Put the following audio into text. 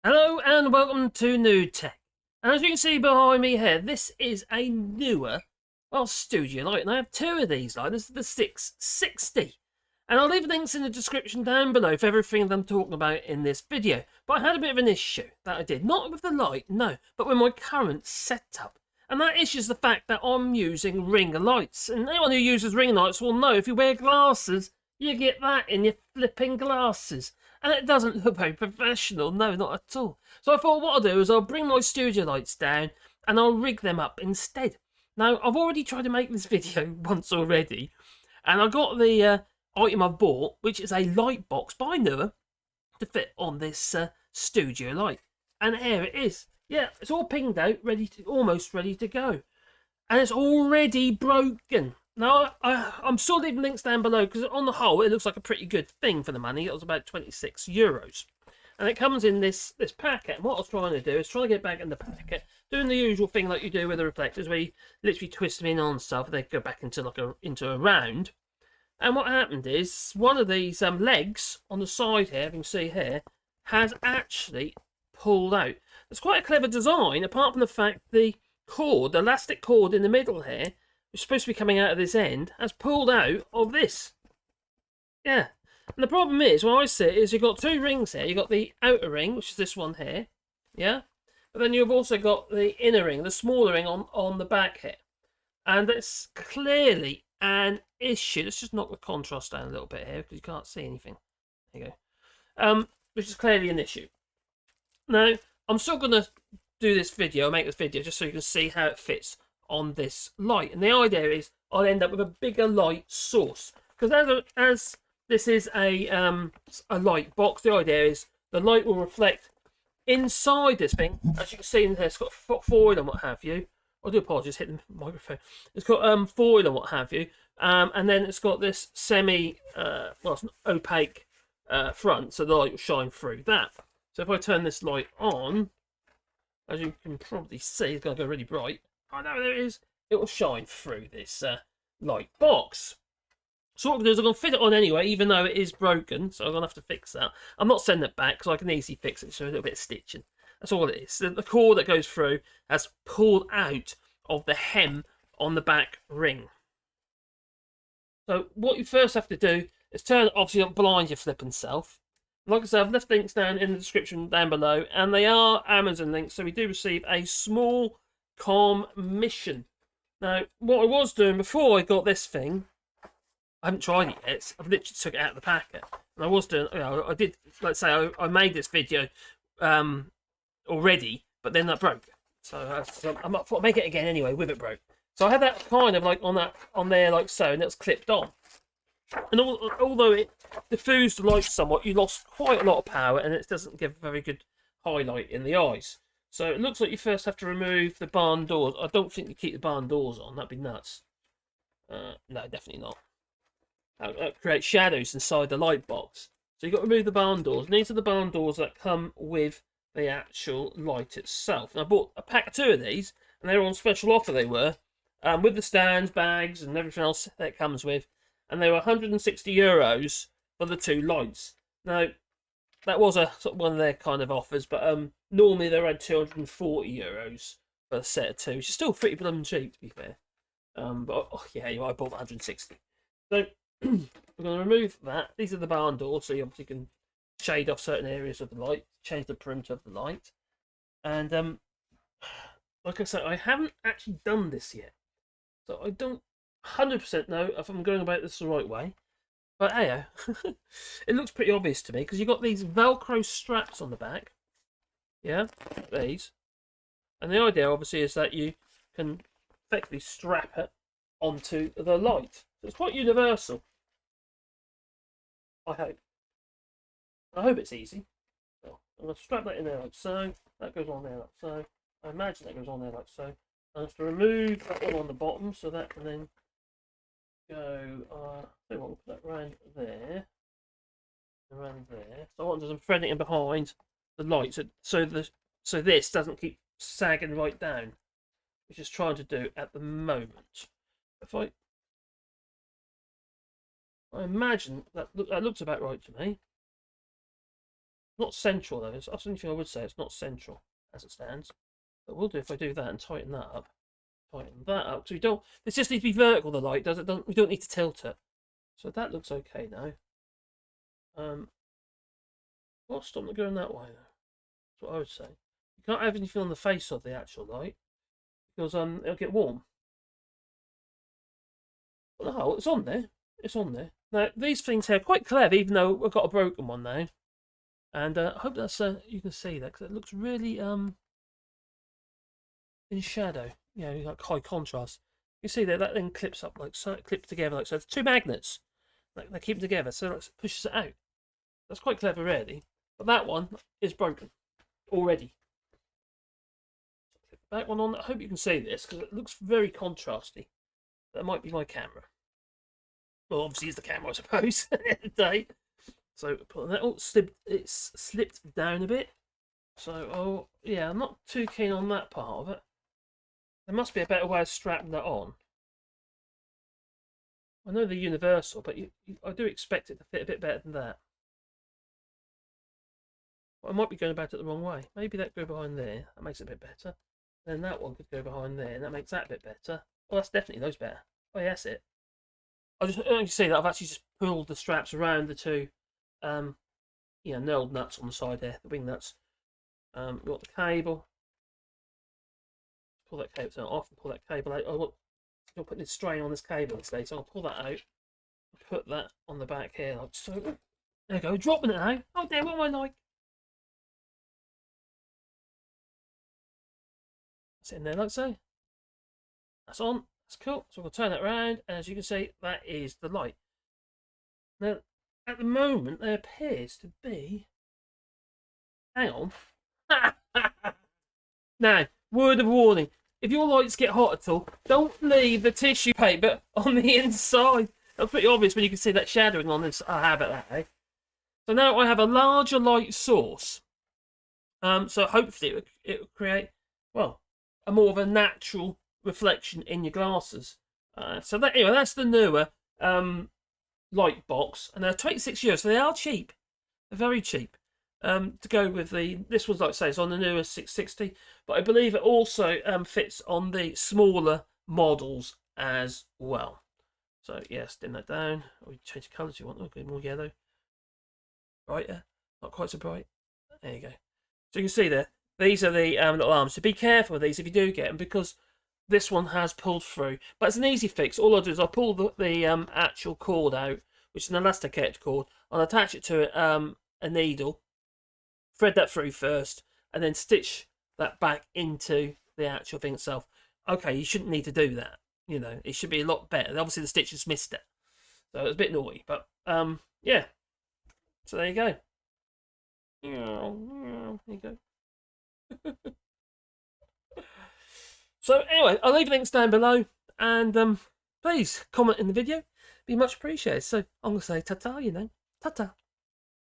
Hello and welcome to New Tech. And as you can see behind me here, this is a newer, studio light, and I have two of these. This is the 660, and I'll leave links in the description down below for everything that I'm talking about in this video. But I had a bit of an issue that I did, not with the light, no, but with my current setup. And that issue is the fact that I'm using ring lights, and anyone who uses ring lights will know if you wear glasses, you get that in your flipping glasses. And it doesn't look very professional, no, not at all. So I thought what I'll do is I'll bring my studio lights down and I'll rig them up instead. Now, I've already tried to make this video once already, and I got the item I bought, which is a light box by Neewer, to fit on this studio light. And here it is. Yeah, it's all pinged out, almost ready to go. And it's already broken. Now, I'm still leaving links down below because on the whole, it looks like a pretty good thing for the money. It was about €26. And it comes in this packet. And what I was trying to do is trying to get back in the packet, doing the usual thing like you do with the reflectors, where you literally twist them in on stuff and they go back into a round. And what happened is one of these legs on the side here, you can see here, has actually pulled out. It's quite a clever design, apart from the fact the cord, the elastic cord in the middle here, which is supposed to be coming out of this end, has pulled out of this. Yeah. And the problem is, what I see is you've got two rings here. You've got the outer ring, which is this one here. Yeah. But then you've also got the inner ring, the smaller ring on the back here. And it's clearly an issue. Let's just knock the contrast down a little bit here because you can't see anything. There you go. Which is clearly an issue. Now, I'm still going to do this video, make this video, just so you can see how it fits on this light. And the idea is I'll end up with a bigger light source. Because as this is a light box, the idea is the light will reflect inside this thing. As you can see in here, it's got foil and what have you. I do apologise, hitting the microphone. It's got foil and what have you. And then it's got this it's an opaque front, so the light will shine through that. So if I turn this light on, as you can probably see, it's going to go really bright. Oh no, there it is. It will shine through this light box. So what I'm going to do is I'm going to fit it on anyway, even though it is broken. So I'm going to have to fix that. I'm not sending it back because I can easily fix it. So a little bit of stitching. That's all it is. The cord that goes through has pulled out of the hem on the back ring. So what you first have to do is turn, obviously, not blind your flipping self. Like I said, I've left links down in the description down below, and they are Amazon links, so we do receive a small commission. Now, what I was doing before I got this thing, I haven't tried it yet. I've literally took it out of the packet, and I was doing, I did, let's say, I made this video already, but then that broke. So I thought I'd make it again anyway with it broke. So I had that kind of like on there like so, and it was clipped on. And although it diffused the light somewhat, you lost quite a lot of power, and it doesn't give a very good highlight in the eyes. So it looks like you first have to remove the barn doors. I don't think you keep the barn doors on. That'd be nuts. No, definitely not. That would create shadows inside the light box. So you've got to remove the barn doors. And these are the barn doors that come with the actual light itself. And I bought a pack of two of these, and they were on special offer, they were. With the stands, bags, and everything else that it comes with. And they were €160 for the two lights. Now, that was a sort of one of their kind of offers, but normally they're around €240 for a set of two, which is still pretty blooming cheap, to be fair. But yeah, I bought 160. So we're going to remove that. These are the barn doors, so you obviously can shade off certain areas of the light, change the perimeter of the light. And like I said, I haven't actually done this yet, so I don't 100% know if I'm going about this the right way. But hey, it looks pretty obvious to me because you've got these Velcro straps on the back. Yeah, these. And the idea obviously is that you can effectively strap it onto the light. So it's quite universal. I hope. I hope it's easy. So I'm going to strap that in there like so. That goes on there like so. I imagine that goes on there like so. I have to remove that one on the bottom so that can then go, I think we'll put that around there, around there. So what I'm doing is I'm threading it in behind the light, so this doesn't keep sagging right down, which is trying to do at the moment. If I imagine that looks about right to me. Not central though. That's the only thing I would say. It's not central as it stands. But we'll do if I do that and tighten that up. Tighten that up. So we don't. This just needs to be vertical. The light does it. We don't need to tilt it. So that looks okay now. I'll stop it going that way though. That's what I would say. You can't have anything on the face of the actual light because it'll get warm. But no, it's on there. It's on there. Now these things here are quite clever, even though we've got a broken one now. And I hope that's you can see that because it looks really in shadow. You know, like high contrast. You see that then clips up like so, clips together like so. It's two magnets. Like they keep them together, so it pushes it out. That's quite clever, really. But that one is broken already. Click that one on. I hope you can see this because it looks very contrasty. That might be my camera. Well, obviously, it's the camera, I suppose. At the end of the day. So put that. Oh, it's slipped down a bit. So, oh yeah, I'm not too keen on that part of it. There must be a better way of strapping that on. I know they're universal, but I do expect it to fit a bit better than that. But I might be going about it the wrong way. Maybe that go behind there. That makes it a bit better. Then that one could go behind there, and that makes that a bit better. Oh, that's definitely those better. Oh, yeah, that's it. You can see that I've actually just pulled the straps around the two, you know, knurled nuts on the side there, the wing nuts. We've got the cable. Pull that cable off and pull that cable out. I'll put this strain on this cable today, so I'll pull that out. Put that on the back here, like so. There we go, dropping it now. Oh dear, what am I like? That's in there like so. That's on. That's cool. So we'll turn that around, and as you can see, that is the light. Now, at the moment, there appears to be. Hang on. Now, word of warning. If your lights get hot at all, don't leave the tissue paper on the inside. That's pretty obvious when you can see that shadowing on this. I have it that way. So now I have a larger light source. So hopefully it will create, well, a more of a natural reflection in your glasses. So that anyway, that's the Neewer light box, and they're 26 euros. So they are cheap. They're very cheap. To go with this one's, like I say, it's on the Neewer 660, but I believe it also fits on the smaller models as well. So yes, dim that down. We change the colours if you want. Okay, more yellow. Brighter, not quite so bright. There you go. So you can see there, these are the little arms. So be careful with these if you do get them, because this one has pulled through. But it's an easy fix. All I'll do is I'll pull the actual cord out, which is an elasticated cord. I'll attach it to a needle, thread that through first, and then stitch that back into the actual thing itself. Okay, you shouldn't need to do that. You know, it should be a lot better. Obviously, the stitches missed it, so it was a bit naughty. But yeah. So there you go. There you go. So anyway, I'll leave links down below, and please comment in the video. Be much appreciated. So I'm gonna say ta-ta, you know, ta-ta.